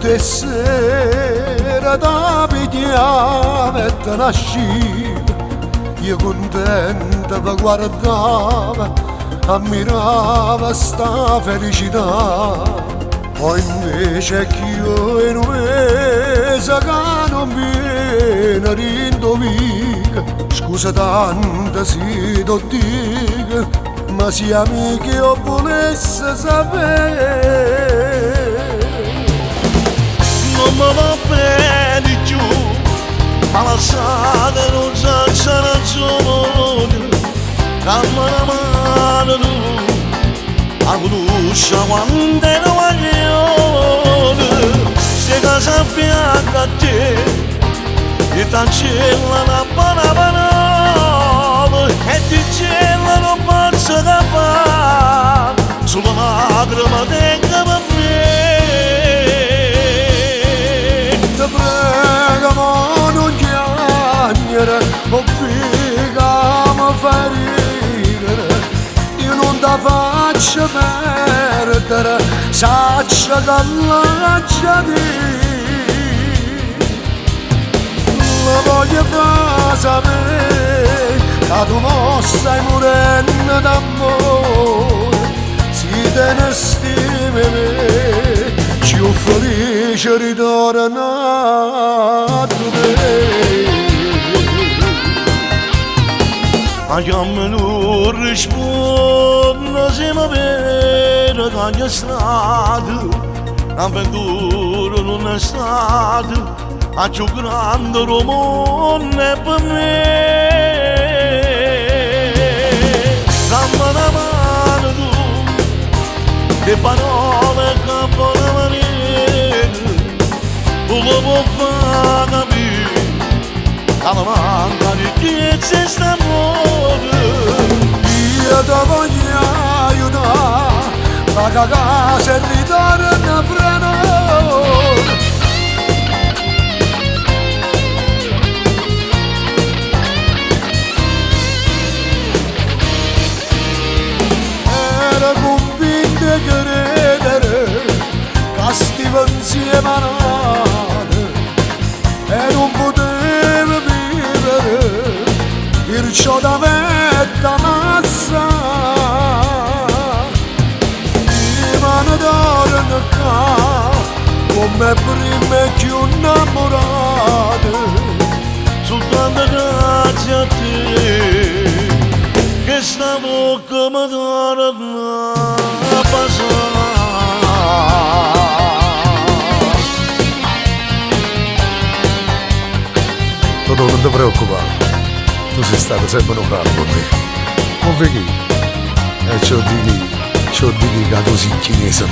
notte e sera da pigliava e te nasciva, io contenta vi guardava, ammirava sta felicità. Poi invece che io in un mese che non viene rindovica, scusa tanto se lo dico, ma se amici io volesse sapere. Non mi va bene più, ma lasciate non c'è ragione, dammi la mano tu, la conosci quando è una guaglione, se casa a fianco a te, e t'ancella una buona parola, e ti cella non posso capare, sulla lacrima tenga per me. Ti prego ma non chiagnere, o figa mi fai ridere, io non ti faccio perdere, saccia che l'aggia dire. La voglio far sapere che tu non stai morendo d'amore, se te ne stimi me, più felice ritorno a te. Ma che me non risponde se mi vede che è stato, l'avventura non è stata a più grande rumore per me. Dammi una mano tu, che parole che voglio venire, tu lo puoi far capire, che mi manca di te c'è st'amore. Io ti voglio aiutare, ma che casa e ritorno fra noi. Convinto di credere che stiamo insieme a noi e non potevo vivere, perciò da me t'ammazza. Prima ne torno qua come prima e più innamorate, soltanto grazie a te che sta bocca mi torna a passare. Toto, non ti preoccupare, tu sei stato sempre un bravo con me, non vedi? E ciò di chi che tu sei chinese e